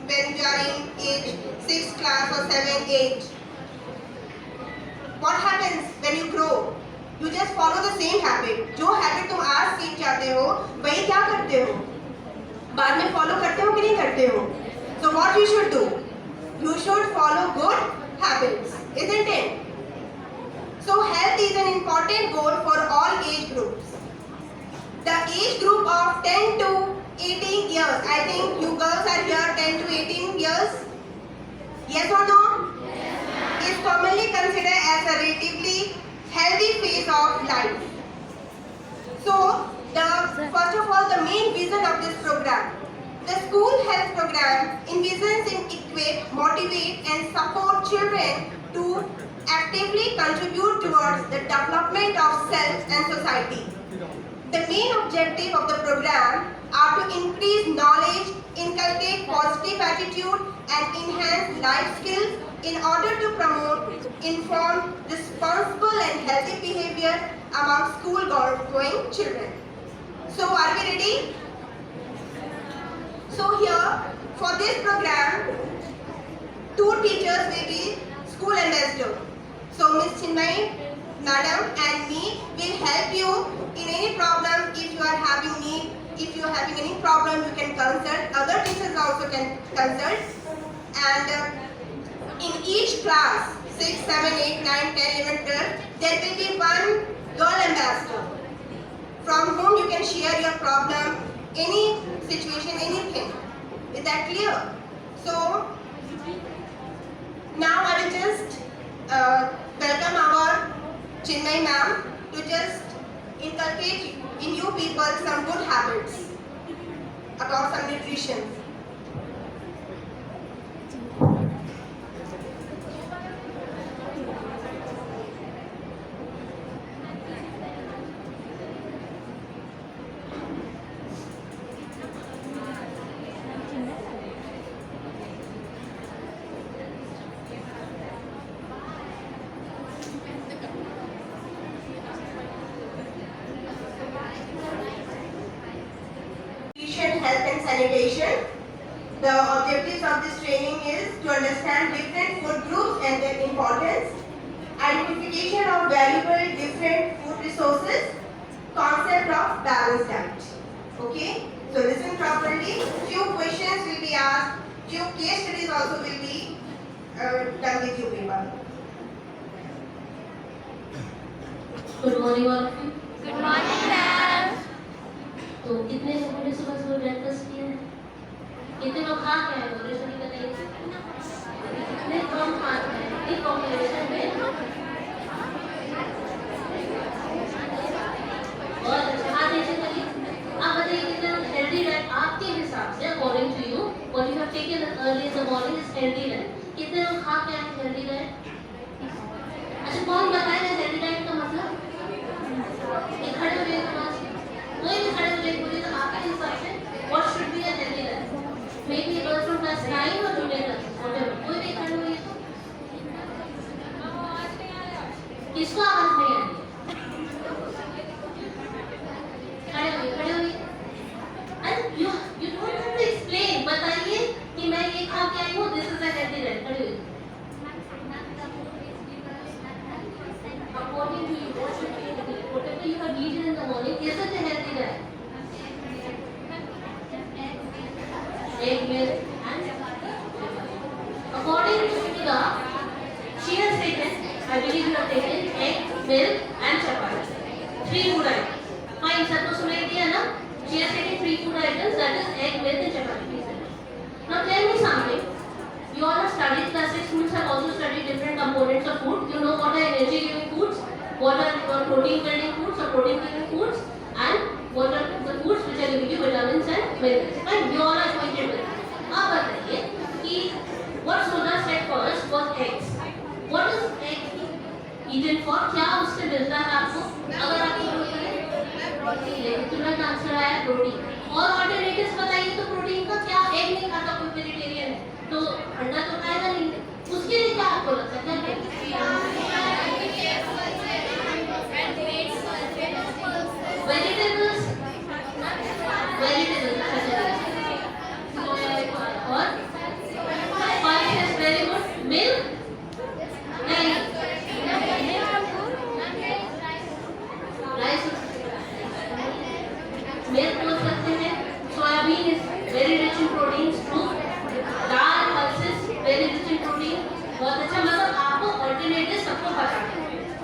when you are in age 6 class or 7, 8. What happens when you grow? You just follow the same habit. जो habit तुम आज सीख जाते हो, वही क्या करते हो? बाद में follow करते हो कि नहीं करते हो? So what you should do? You should follow good habits, isn't it? So health is an important goal for all age groups. The age group of 10 to 18 years. I think you girls are here 10 to 18 years. Yes or no? Yes. Is commonly considered as a relatively healthy phase of life. So, first of all, the main vision of this program. The school health program envisions and equip, motivate and support children to actively contribute towards the development of self and society. The main objective of the program are to increase knowledge, inculcate positive attitude and enhance life skills in order to promote informed, responsible and healthy behavior among school-going children. So are we ready? So here, for this program, 2 teachers will be school ambassadors. So Ms. Chinmay, Madam and me will help you in any problem. If you are having need, if you are having any problem, you can consult. Other teachers also can consult. And in each class, 6, 7, 8, 9, 10, 11, 12, there will be one girl ambassador from whom you can share your problem, any situation, anything. Is that clear? So now I will just welcome our Chinmay ma'am to just inculcate in you people some good habits about some nutrition. Health and sanitation. The objectives of this training is to understand different food groups and their importance, identification of valuable different food resources, concept of balanced diet. Okay, so listen properly. Few questions will be asked, few case studies also will be done with you people. Good morning all of you. Good morning, ma'am. तो कितने लोगों ने सुबह सुबह breakfast किया है? कितने लोग खा के आए? बोले सभी बताइए। कितने कम खाते हैं? इस पॉपुलेशन में और हाथ ऐसे करिए। आप बताइए कितने लोग हेल्दी डाइट आपके हिसाब से according to you what you have taken early in the morning is healthy diet. कितने लोग खा के आए हेल्दी डाइट? अच्छा कौन बताएगा हेल्दी डाइट का मतलब? ये खड़े हो जाइए। कोई भी खड़े हो जाए बोले तो आपके हिसाब से what should be a healthy diet? Maybe a girl from class 9 or junior class, whatever. कोई भी खड़े हुए किसको आवाज नहीं आ रही? खड़े हुए and you don't have to explain. बताइए कि मैं ये खा के आई हूँ, this is a healthy diet. खड़े हुए according to you what should be healthy? Whatever you have eaten in the morning, is it a healthy diet? Egg, milk, and according to the she has taken, I believe you have taken egg, milk, and chapati. 3 food items. Fine, सबको सुनाई दिया ना? She has taken 3 food items, that is egg, milk, and chapati. Now tell me something. You all have studied class 6 students have also studied different components of food. You know what are energy giving foods, what are protein building foods or protein giving foods, and what are the foods which are giving you vitamins and minerals. Right? You all are acquainted with it. अब बताइए कि what Sudha said first was eggs. What is egg eaten for? क्या उससे मिलता है आपको? अगर आपको प्रोटीन, तुरंत आंसर आया प्रोटीन. और ऑल्टरनेटिव्स बताइए तो प्रोटीन का क्या? एग नहीं खाता कोई वेजिटेरियन है तो अंडा तो खाएगा नहीं. उसके लिए क्या आपको लगता है? वेजिटेबल्स और मिल्क नहीं, राइस मिल्क बोल सकते हैं, soybean is very rich in protein, true, dal pulses very rich in protein, बहुत अच्छा, मतलब आपको अल्टरनेटिव सबको पता है,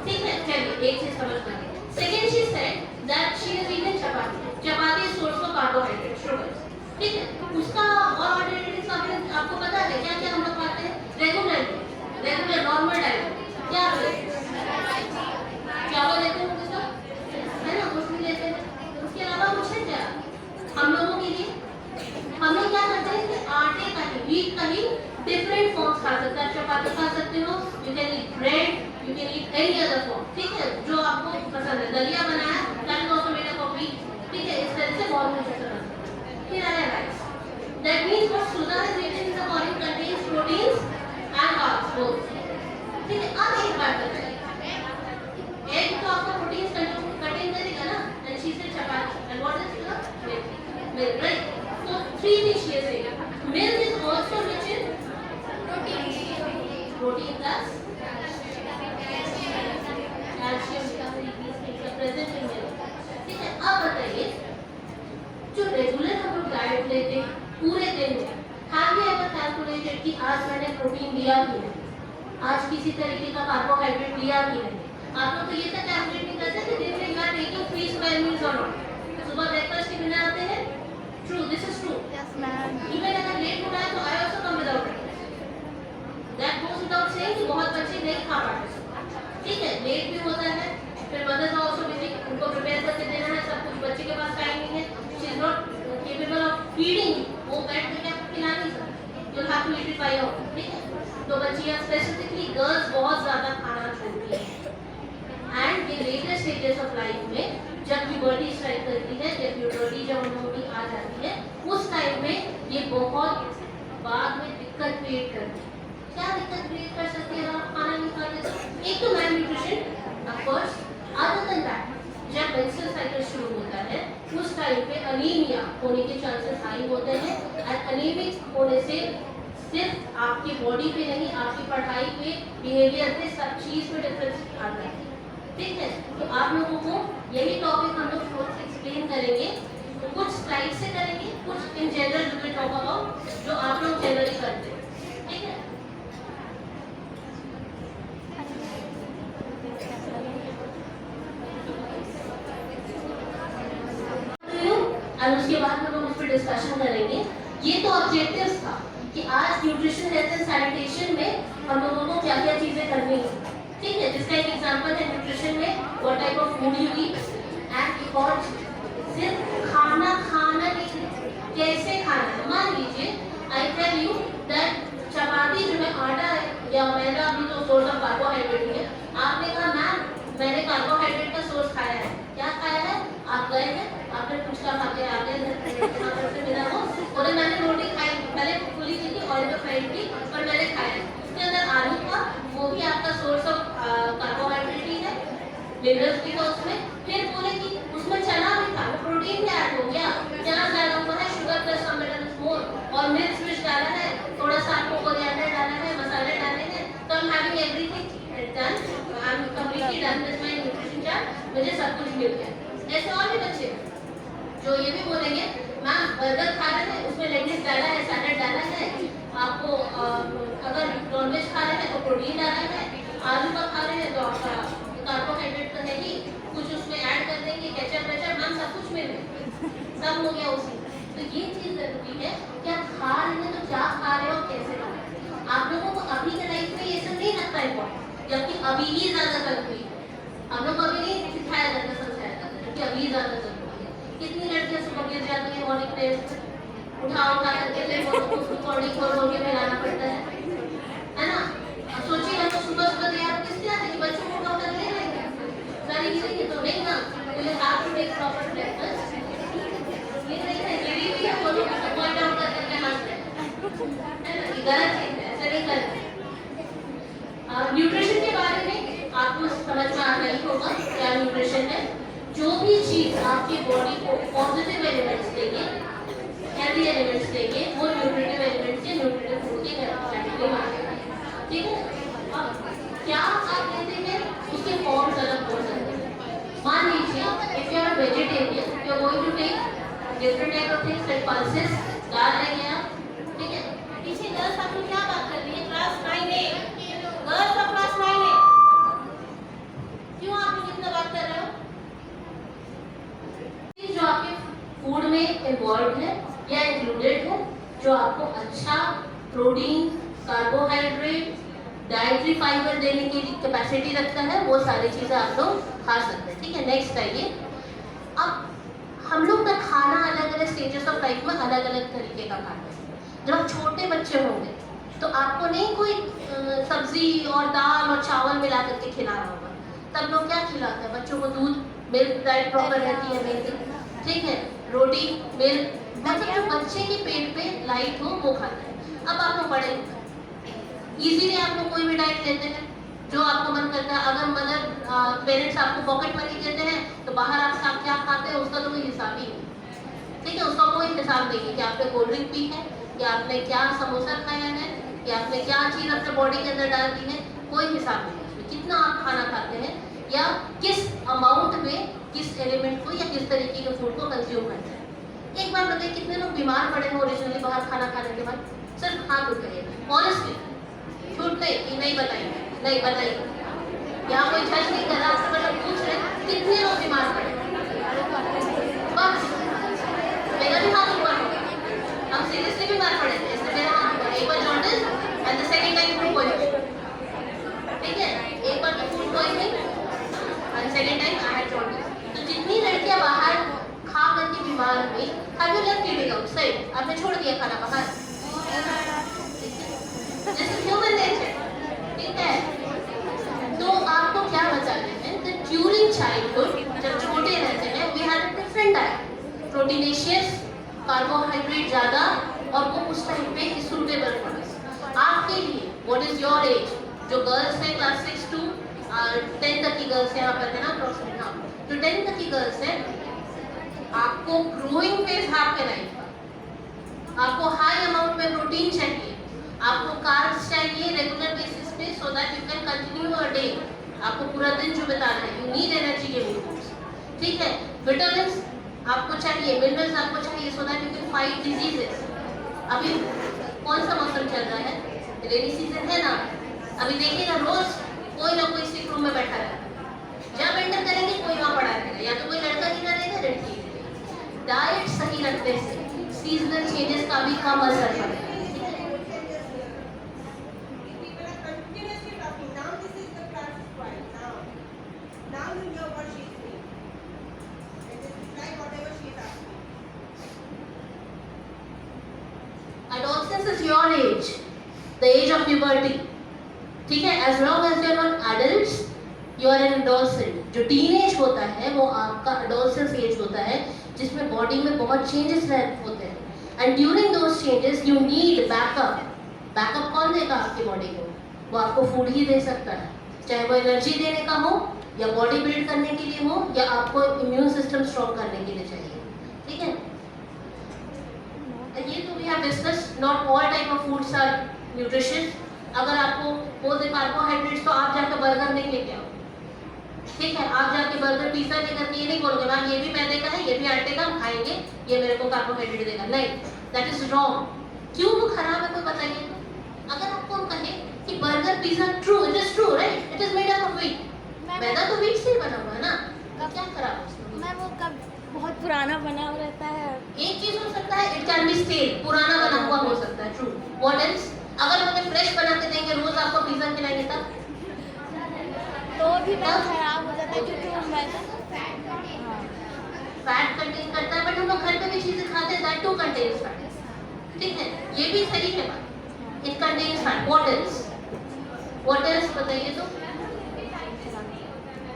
ठीक है। चलिए एक चीज समझ में। Second she said that she is eating chapati, chapati source of carbohydrate, sugar, ठीक है। उसका और अल्टरनेटिव आपको पता है क्या क्या हम लोग खाते हैं रेगुलर नॉर्मल डाइट, क्या चावल लेते हैं उसका, है ना, कुछ भी लेते हैं, उसके अलावा कुछ है क्या हम लोगों के लिए? हम लोग क्या करते हैं कि आटे का ही, व्हीट का ही डिफरेंट फॉर्म्स खा सकते हैं। आप चपाती खा सकते हो, you can eat bread, you can eat any other form, ठीक है, जो आपको पसंद है। दलिया बनाया that is also made up of wheat, ठीक है, इस तरह से बहुत कुछ है। फिर आया rice, that means what Sudha is eating in the morning contains proteins and carbs both, ठीक है। अब एक बात बताइए, एग तो आपका प्रोटीन्स कंटेन करेगा ना, and she said chapati, and what is the milk, right? So three things she is saying. Milk is also rich in protein plus calcium, present in milk, ठीक है। अब बताइए, जो रेगुलर हम लोग डाइट लेते हैं पूरे दिन में, have you ever calculated कि आज मैंने प्रोटीन लिया कि नहीं, आज किसी तरीके का कार्बोहाइड्रेट लिया कि नहीं? आप लोग तो ये तक कैलकुलेट नहीं करते कि दिन में you are taking 3 square meals or not. सुबह ब्रेकफास्ट के बिना आते हैं, true, this is true. Yes, ma'am. Even अगर लेट हो रहा है तो I also come without it. That goes without saying कि बहुत बच्चे नहीं खा पाते, ठीक है, लेट भी होता है, फिर मदर्स आर आल्सो बिजी, उनको प्रिपेयर करके देना है सब कुछ, बच्चे के पास टाइम नहीं है, she is not capable of feeding, वो बैठ के क्या खिला नहीं सकती, you have to eat it by your, ठीक है। तो बच्चियां स्पेसिफिकली गर्ल्स बहुत ज्यादा खाना छोड़ती हैं, and in later stages of life में जब प्यूबर्टी स्ट्राइक करती है, जब प्यूबर्टी जब उन लोगों की आ जाती है, उस टाइम में ये बहुत बाद में दिक्कत क्रिएट करती है। क्या दिक्कत क्रिएट कर सकती है अगर आप खाना नहीं खाते तो? एक तो malnutrition of course, other than that जब मेंस्ट्रुअल साइकिल शुरू होता है उस टाइम पे अनीमिया होने के चांसेस हाई होते हैं, और अनीमिक होने से सिर्फ आपकी बॉडी पे नहीं, आपकी पढ़ाई पे, बिहेवियर पे, सब चीज पे डिफरेंस आता है, ठीक है। तो आप लोगों को यही टॉपिक हम लोग थोड़ा सा एक्सप्लेन करेंगे, कुछ स्लाइड से करेंगे, कुछ in general we will talk about जो आप लोग जनरली करते हैं, ठीक है। और उसके बाद हम लोग उस पर डिस्कशन करेंगे। ये तो ऑब्जेक्टिव्स था कि आज न्यूट्रिशन हेल्थ एंड सैनिटेशन में हम लोगों को क्या क्या चीजें करनी है, ठीक है। जिसका एक एग्जांपल है न्यूट्रिशन में what type of food you eat, and एक और सिर्फ खाना नहीं, कैसे खाना है। मान लीजिए आई टेल यू दैट चपाती जो है आटा है या मैदा भी तो सोर्स ऑफ कार्बोहाइड्रेट है, आपने कहा मैम मैंने कार्बोहाइड्रेट का सोर्स खाया है, क्या खाया है? आप गए हैं, आपने पुचका खा के आते हैं से मिला हो, और मैंने रोटी खाई, पहले फुली की थी, ऑयल में फ्राइड की, और मैंने खाया, उसके अंदर आलू था, वो भी आपका सोर्स ऑफ कार्बोहाइड्रेट ही है, मिनरल्स भी था उसमें। फिर बोले कि उसमें चना भी था, प्रोटीन भी ऐड हो गया, चना डाला हुआ है, शुगर प्लस मोर, और मिर्च डाला है, थोड़ा सा आपको कोरिएंडर डाला है, मसाले डाले हैं, तो I am having everything done, I am completely done with my nutrition chart, मुझे सब कुछ मिल गया। ऐसे और भी बच्चे जो ये भी बोलेंगे मैम बर्गर खा रहे हैं, उसमें लेट्स डाला है, सैलेड डाला है, आपको अगर नॉनवेज खा रहे हैं तो प्रोटीन डाला है, आलू का खा रहे हैं तो आपका कार्बोहाइड्रेट तो है ही, कुछ उसमें ऐड कर देंगे, केचप मैम सब कुछ में सब हो गया उसी। तो ये चीज जरूरी है कि आप खा रहे हैं तो क्या खा रहे हो, कैसे खा रहे हो। आप लोगों को अभी के लाइफ में ये सब नहीं लगता है, जबकि अभी ही ज्यादा जरूरी है। हम लोग अभी नहीं सिखाया जाता, समझाया जाता, जबकि अभी ज्यादा जरूरी है। कितनी लड़कियां सुबह गिर जाती है मॉर्निंग टेस्ट, उठा करके ले रिकॉर्डिंग खोल के फैलाना पड़ता है ना। अब सोचिए हम तो सुबह तैयार किसके आते हैं, बच्चों को उठा कर ले रहे हैं, सारी गिरेंगे तो नहीं ना, तो you have to take proper breakfast. ये नहीं है गिरी हुई है, वो लोग पॉइंट आउट करके हंस रहे हैं ना, ये गलत चीज है, ऐसा नहीं करना। न्यूट्रिशन के बारे में आपको समझ में आ रही होगा क्या न्यूट्रिशन है। जो भी चीज आपकी बॉडी को पॉजिटिव एलिमेंट्स देंगे, हेल्दी एलिमेंट्स देंगे, वो न्यूट्रिटिव एलिमेंट्स के न्यूट्रिटिव फूड की कैटेगरी में आएगा, ठीक है। गर्ल्स आप लोग क्या बात कर रही है? Class 9A, girls of class 9A, क्यों आप लोग इतना बात कर रहे हो? जो आपके फूड में इन्वॉल्व है या इंक्लूडेड है, जो आपको अच्छा प्रोटीन, कार्बोहाइड्रेट, डाइटरी फाइबर देने की कैपेसिटी रखता है, वो सारी चीज़ें आप लोग खा सकते हैं। ठीक है, नेक्स्ट आइए। अब हम लोग ना खाना अलग अलग स्टेजेस ऑफ लाइफ में अलग अलग तरीके का खाते हैं। जब आप छोटे बच्चे होंगे तो आपको नहीं कोई सब्जी और दाल और चावल मिला करके खिला रहा होगा, तब लोग क्या खिलाते हैं बच्चों को? दूध, मिल्क डाइट प्रॉपर रहती है मेरी, ठीक है, रोटी, मिल्क, मतलब जो बच्चे के पेट पे लाइट हो वो खाते हैं। अब आप लोग बड़े इजीली आप लोग कोई भी डाइट लेते हैं जो आपको मन करता है। अगर मदर पेरेंट्स आपको पॉकेट मनी देते हैं तो बाहर आप क्या खाते हैं उसका तो कोई हिसाब ही नहीं। ठीक है, उसका कोई हिसाब नहीं है कि आपने कोल्ड ड्रिंक पी है, कि आपने क्या समोसा खाया है, कि आपने क्या चीज़ अपने बॉडी के अंदर डाल दी है, कोई हिसाब नहीं है उसमें। कितना आप खाना खाते हैं या किस अमाउंट में किस एलिमेंट को या किस तरीके के फूड को कंज्यूम करते हैं। एक बार बताइए कितने लोग बीमार पड़े हैं ओरिजिनली बाहर खाना खाने के बाद? सिर्फ हाथ उठाइए, ऑनेस्टली, झूठ नहीं कि नहीं बताइए, नहीं बताइए। यहाँ कोई जज नहीं कर रहा, आपसे मतलब पूछ रहे कितने लोग बीमार पड़े? बस मेरा भी हाथ ऊपर हो, हम सीरियसली बीमार पड़े थे, इसलिए मेरा हाथ ऊपर। एक बार jaundice and the second time food poisoning. ठीक है, एक बार तो food poisoning and second time I had jaundice. तो जितनी लड़कियां बाहर खा करके बीमार हुई, have you left eating out? सही, आपने छोड़ दिया खाना बाहर, जैसे ह्यूमन नेचर। ठीक है, तो आपको क्या बताते हैं कि ड्यूरिंग चाइल्डहुड जब छोटे रहते हैं we have a different diet, proteinaceous, carbohydrate ज़्यादा, और वो उस टाइम पे सूटेबल फॉर अस। आपके लिए व्हाट इज योर एज? जो गर्ल्स हैं क्लास 6 to 10 तक की गर्ल्स यहाँ पर है ना अप्रोक्सीमेट, हाँ, जो 10 तक की गर्ल्स हैं, आपको ग्रोइंग फेज है आपके लाइफ का, आपको हाई अमाउंट में प्रोटीन चाहिए, आपको कार्ब्स चाहिए रेगुलर बेसिस पे so that you can continue your day. आपको पूरा दिन जो बिताना है, you need energy giving foods. ठीक है, विटामिन्स आपको चाहिए, मिनरल्स आपको चाहिए so that you can fight diseases. अभी कौन सा मौसम चल रहा है? रेनी सीजन है ना। अभी देखिएगा रोज कोई ना कोई सिक रूम में बैठा रहेगा, जब एंटर करेंगे कोई वहाँ पड़ा रहेगा, या तो कोई लड़का ही ना रहेगा लड़की रहेगी। डाइट सही रखने से सीजनल चेंजेस का भी कम असर पड़ेगा। Adolescence is your age, the age of puberty. ठीक है, as long as you are not adults, you are an adolescent. जो टीनेज होता है वो आपका adolescence एज होता है, जिसमें बॉडी में बहुत चेंजेस होते हैं, and during those changes you need backup. Backup कौन देगा आपकी बॉडी को? वो आपको फूड ही दे सकता है, चाहे वो एनर्जी देने का हो या बॉडी बिल्ड करने के लिए हो या आपको इम्यून सिस्टम स्ट्रॉन्ग करने के लिए चाहिए। ठीक है, ये तो we have discussed, not all type of foods are nutritious. अगर आपको बोल दे कार्बोहाइड्रेट्स तो आप जाकर बर्गर नहीं लेके आओ। ठीक है, आप जाके बर्गर पिज्जा लेकर के ये नहीं बोलोगे मैम ये भी मैदे का है, ये भी आटे का, हम खाएंगे, ये मेरे को कार्बोहाइड्रेट देगा, नहीं, दैट इज रॉन्ग। क्यों वो खराब है कोई बताइए? अगर आपको हम कहें कि burger pizza true, it is true right, it is made up of wheat, मैदा तो व्हीट से ही बना हुआ है ना, तो क्या खराब है उसमें? मैं वो कब बहुत पुराना बना हुआ रहता है। एक चीज हो सकता है, इट कैन बी स्टेल, पुराना बना हुआ हो सकता है, ट्रू। What else? अगर मुझे फ्रेश बना के देंगे रोज आपको पिज्जा खिलाएंगे तब तो भी बहुत खराब हो जाता है क्योंकि मैदा फैट कंटेन करता है, बट हम लोग घर पे भी चीजें खाते हैं दैट टू कंटेन्स फैट। ठीक है, ये भी सही है बात, it contains fat. What else बताइए तो?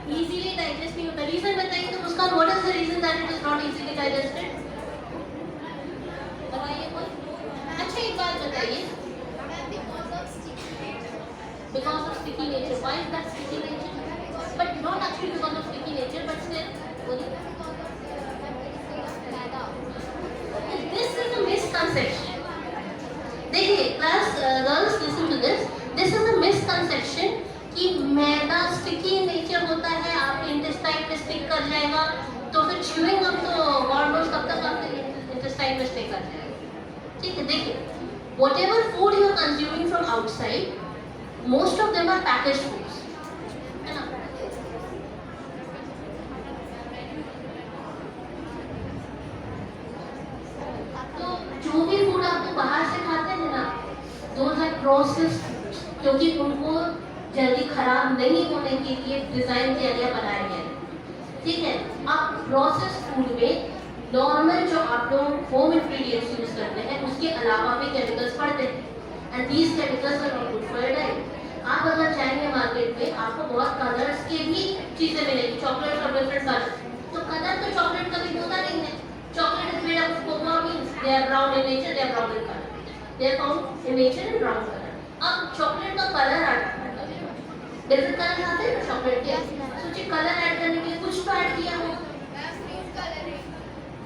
इजीली डाइजेस्ट नहीं होता, रीजन बताइए तो उसका। What is the reason that it is not easily digested? बताइए कोई। अच्छा एक बात बताइए, because of sticky nature. Why is that sticky nature? But not actually because of sticky nature, but still. This is a misconception. देखिए class girls, listen to this, this is a misconception कि maida sticky nature होता है, आपके intestine में stick कर जाएगा, तो फिर च्यूइंग गम तो गॉड नोस कब तक आपके इंटेस्टाइन में स्टिक कर जाएगा। ठीक है, देखिए whatever food you are consuming from outside, most of them are packaged foods. है ना? तो जो भी फूड आप बाहर से खाते हैं ना, those are processed foods, क्योंकि उनको जल्दी खराब नहीं होने के लिए डिजाइन किया गया, बनाया गया है। ठीक है, अब प्रोसेस फूड में नॉर्मल जो आप लोग होम इंग्रेडिएंट्स यूज करते हैं उसके अलावा भी केमिकल्स पड़ते हैं, and these chemicals are not good for your diet. आप अगर जाएंगे मार्केट में, आपको बहुत कलर्स के भी चीजें मिलेगी, चॉकलेट और डिफरेंट कलर। तो कलर तो चॉकलेट का भी होता नहीं है। Chocolate is made up of cocoa beans, they are brown in nature, they are brown in colour, they are found in nature in brown colour. अब चॉकलेट का कलर आता है, डिफरेंट कलर आते हैं चॉकलेट के, सोचिए कलर ऐड करने के लिए कुछ तो ऐड किया हो,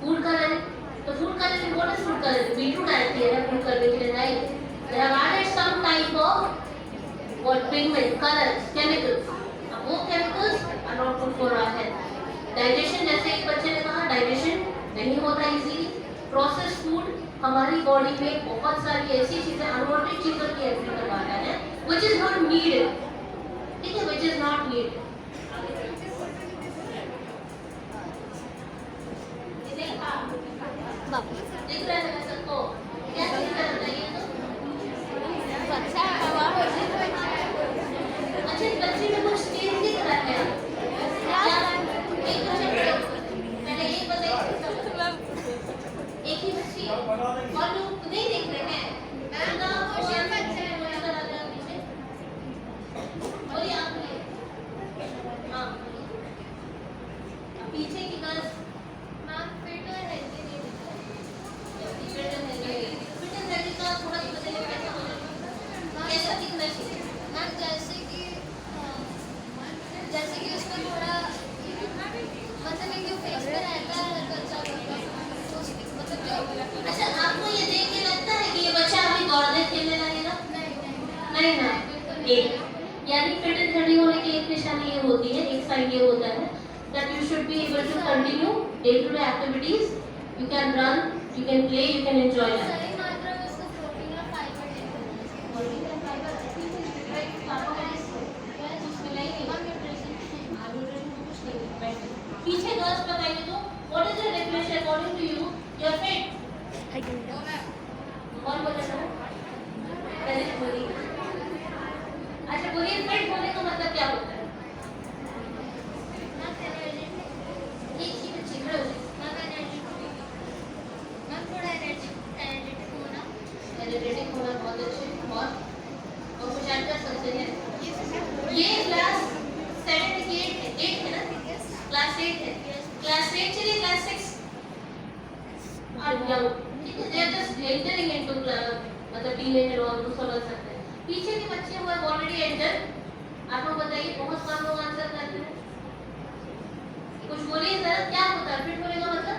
फूड कलर। तो food colour, what is food colour? Beetroot add किया है फूड कलर के लिए, right? They have added some type of what pigment, colours, chemicals. अब वो chemicals are not good for our health. Digestion, जैसे एक बच्चे ने कहा, डाइजेशन नहीं होता इजीली। प्रोसेस फूड हमारी बॉडी में बहुत सारी ऐसी चीजें, अनवांटेड चीजों की एंट्री करवाता है व्हिच इज नॉट नीडेड। ठीक है, व्हिच इज नॉट नीडेड। दिख रहा है सबको? क्या चीज है बताइए तो? अच्छा है हवा। अच्छा, इस बच्चे में कुछ चीज दिख रहा है क्या? एक बच्चे पहले एक बताइए, एक ही बच्ची और लोग नहीं देख रहे हैं। मैम का क्वेश्चन बच्चे ने बोला करा दिया पीछे, बोलिए आप बोलिए। हाँ, पीछे की गर्ल्स मैम फिट और हेल्दी नहीं फिटनेस हेल्दी का थोड़ा सा बताइए कैसा होना चाहिए, कैसा दिखना चाहिए? मैम जैसे कि उसको थोड़ा मतलब एक जो फेस पे रहता है कच्चा मतलब जो अच्छा, आपको ये देख के लगता है कि ये बच्चा अभी दौड़ने खेलने लगेगा? नहीं ना। एक यानी फिट एंड हेल्दी होने की एक निशानी ये होती है, एक साइड ये होता है that you should be able to continue day-to-day activities. You can run, you can play, you can enjoy life. सही मात्रा में उसको प्रोटीन और फाइबर पीछे गर्ल्स बताइए तो what is your definition according to you? You are fit. कौन बोल रहा है? पहले बोलिए। अच्छा बोलिए, फिट होने का मतलब क्या होता है? एक ही बच्चे खड़े हो जाइए। एनर्जेटिक होना बहुत अच्छे। और कुछ ऐड कर सकते हैं? ये क्लास 7 की 8 है ना? क्लास 8 है। क्लास 8 चलिए क्लास 6 और यंग, ठीक है, they are just entering into मतलब टीनेजर और वो समझ सकते हैं। पीछे के बच्चे हुए ऑलरेडी एंटर। आप लोग बताइए, बहुत कम लोग आंसर करते हैं। कुछ बोलिए सर, क्या होता है फिट होने का मतलब?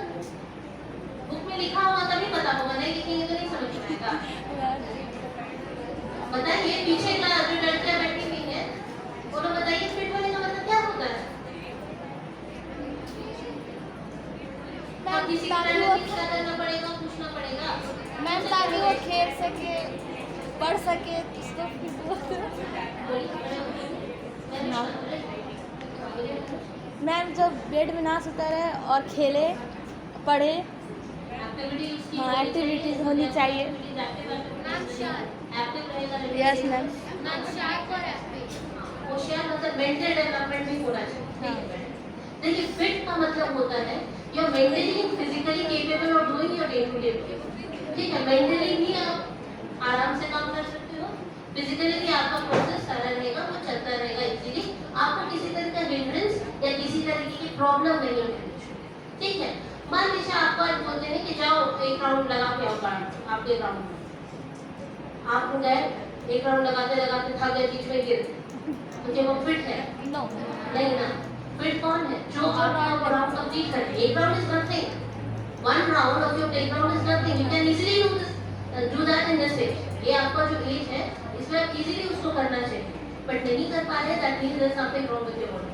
बुक में लिखा होगा तभी पता होगा, नहीं लिखेंगे तो नहीं समझ पाएगा। बताइए, पीछे क्लास जो लड़कियां बैठी हुई है वो लोग बताइए, फिट होने का मतलब क्या होता है? और किसी का क्या करना पड़ेगा, पूछना पड़ेगा। मैम ताकि वो खेल सके, पढ़ सके, इसको मैम जब बेड में ना सोता रहे और खेले पढ़े, हाँ एक्टिविटीज होनी चाहिए। Yes ma'am. होशियार मतलब मेंटल डेवलपमेंट भी होना चाहिए। देखिए, फिट का मतलब होता है you are mentally physically capable of doing your day to day. ठीक है, मेंटली भी आप आराम से काम कर सकते हो, फिजिकली भी आपका प्रोसेस सारा रहेगा, वो चलता रहेगा इजीली। आपको किसी तरह का हिंड्रेंस या किसी तरीके की प्रॉब्लम नहीं होगी। ठीक है, मान लीजिए आपको आज बोलते हैं कि जाओ एक राउंड लगा के आओ गार्ड आपके ग्राउंड में। आप गए, एक राउंड लगाते लगाते थक गए, बीच में गिर गए, तो वो फिट है? नो नहीं ना। फिट कौन है? जो आपका राउंड कंप्लीट करे। एक round is nothing, one round of your playground is nothing, you can easily do that in this age. ये आपका जो एज है इसमें आप इजीली उसको करना चाहिए, बट नहीं कर पा रहे, that means there is something wrong with your body.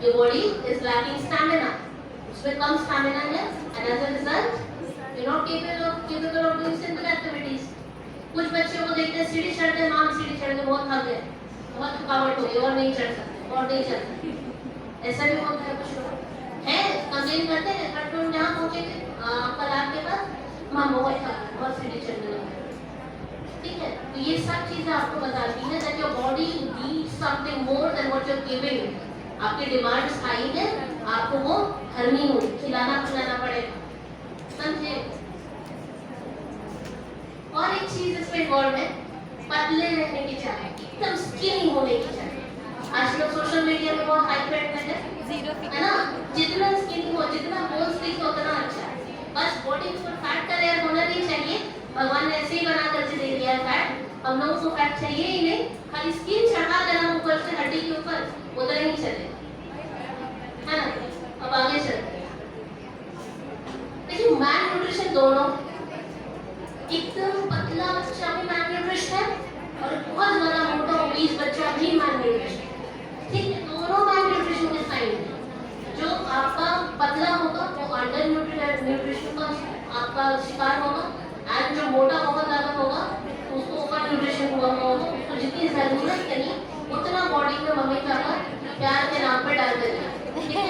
Your body is lacking stamina, उसमें कम स्टैमिना है, and as a result you are not capable of doing simple activities. कुछ बच्चों को देखते हैं सीढ़ी चढ़ते हैं, माम सीढ़ी चढ़ के बहुत थक गए, बहुत थकावट हो गई और नहीं चढ़ सकते और नहीं चढ़ सकते, ऐसा भी होता है। कुछ लोग है कंप्लेन करते हैं, बट तुम जहाँ पहुँचेंगे कल आपके पास माम बहुत थक, बहुत सीढ़ी चढ़ने लगे। ठीक है, तो ये सब चीजें आपको बताती है that your body needs something more than what you're giving। आपकी डिमांड्स हाई है, आपको वो हरनी हो, खिलाना पिलाना पड़ेगा, समझे। और एक चीज इसमें इन्वॉल्व है, पतले रहने की चाह, एकदम स्किनी होने की चाह। आज लोग सोशल मीडिया में बहुत हाई ट्रेंड है ना, जितना स्किनी हो, जितना बोन्स दिखे उतना अच्छा है। बस बॉडी में फैट का लेयर होना नहीं चाहिए, भगवान ने ऐसे ही बना कर दे दिया है फैट, हम लोगों को फैट चाहिए ही नहीं, खाली स्किन चढ़ा देना ऊपर से हड्डी के ऊपर, उधर ही चले, है ना। अब आगे चलते हैं, देखिए मैल न्यूट्रिशन दोनों, एकदम पतला बच्चा भी मैल न्यूट्रिशन है और बहुत बड़ा मोटा ओबीस बच्चा भी मैल न्यूट्रिशन, ठीक है, दोनों मैल न्यूट्रिशन के साइन है। जो आपका पतला होगा वो अंडर न्यूट्रिशन का आपका शिकार होगा, एंड जो मोटा बहुत ज्यादा होगा उसको ओवर न्यूट्रिशन हुआ होगा, उसको जितनी जरूरत नहीं उतना बॉडी में मम्मी पापा प्यार के नाम पर डाल देते हैं, ठीक है।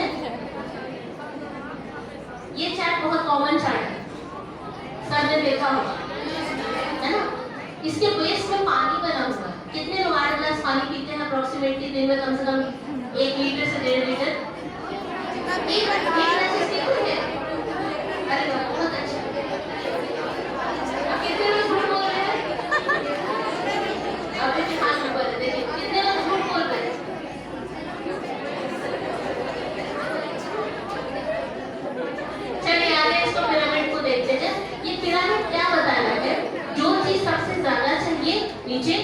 ये चार्ट बहुत कॉमन चार्ट है, सब ने देखा होगा, है ना। इसके बेस में पानी बना हुआ है, कितने लोग 8 गिलास पानी पीते हैं अप्रोक्सीमेटली दिन में, कम से कम 1 लीटर से 1.5 लीटर, अरे बहुत अच्छा। कितने लोग झूठ बोल रहे हैं, अभी भी हाथ ऊपर है, देखिए कितने लोग झूठ बोल रहे हैं। चलिए आगे इसको पिरामिड को देखते हैं। ये पिरामिड क्या बताया है, जो चीज सबसे ज्यादा चाहिए नीचे,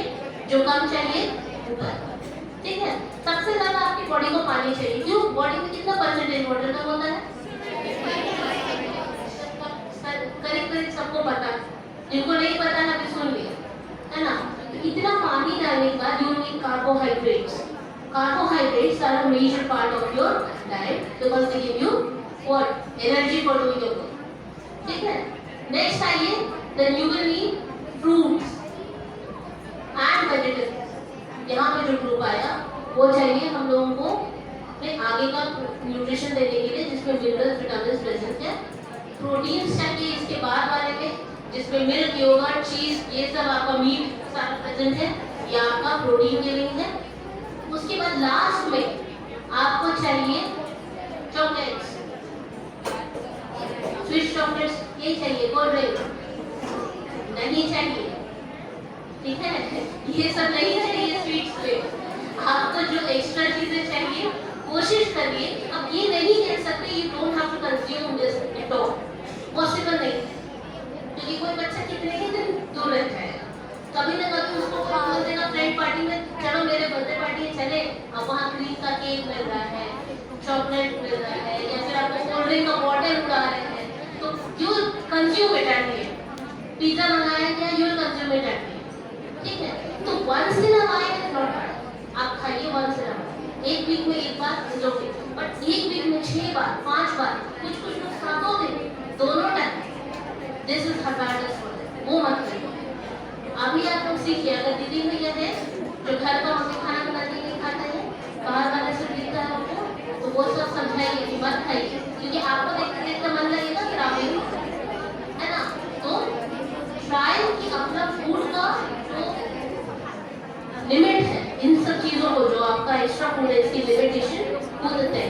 जो कम चाहिए ऊपर, ठीक है। सबसे ज्यादा आपकी बॉडी को पानी चाहिए, क्यों, बॉडी में कितना परसेंटेज वाटर का होता है, करीब सबको पता है, जिनको नहीं पता है अभी सुन लिया, है ना। इतना पानी डालने के बाद you need carbohydrates. Carbohydrates are a major part of your diet because they give you what, energy for doing your work, ठीक है। नेक्स्ट आइए, then you will need fruits and vegetables. यहाँ पे जो ग्रुप आया वो चाहिए हम लोगों को आगे का न्यूट्रिशन देने के लिए, जिसमें मिनरल्स विटामिन प्रेजेंट है। प्रोटीन्स चाहिए इसके बाद वाले में, जिसमें मिल्क, योगर्ट, चीज, ये सब आपका मीट सारा प्रेजेंट है, ये आपका प्रोटीन गिविंग है। उसके बाद लास्ट में आपको चाहिए चॉकलेट्स, स्वीट चॉकलेट्स, ये चाहिए, कोल्ड ड्रिंक नहीं चाहिए, ठीक है, ये सब नहीं चाहिए स्वीट्स में। आपको जो एक्स्ट्रा चीजें चाहिए कोशिश करिए, अब ये नहीं कह सकते you don't have to consume this at all, possible नहीं, क्योंकि कोई बच्चा कितने ही दिन दूर रह जाएगा, कभी ना कभी उसको बोल देगा फ्रेंड पार्टी में, चलो मेरे बर्थडे पार्टी में चले, अब वहाँ क्रीम का केक मिल रहा है, चॉकलेट मिल रहा है, या फिर आपको कोल्ड ड्रिंक का बॉटल उड़ा रहे हैं, तो you consume it at the end. Pizza मंगाया गया, you consume it at the end, ठीक है। तो once in a while is not bad, आप खाइए वंस इन अ वाइल, एक वीक में एक बार इज ओके, बट एक वीक में 6 बार 5 बार, कुछ लोग 7 दिन दोनों time, this is hazards for them, वो मत करिए। अभी आप लोग सीखिए, अगर दीदी भैया है जो घर का मम्मी खाना बनाने नहीं खाता है, बाहर वाले से दिखता है आपको, तो वो सब समझाइए कि मत खाइए, क्योंकि आपको देखते देखते मन लगेगा फिर आप नहीं, है ना। तो ट्राई कि अपना फूड का जो लिमिट है, इन सब चीजों को जो आपका एक्स्ट्रा फूड है इसकी लिमिटेशन खुद तय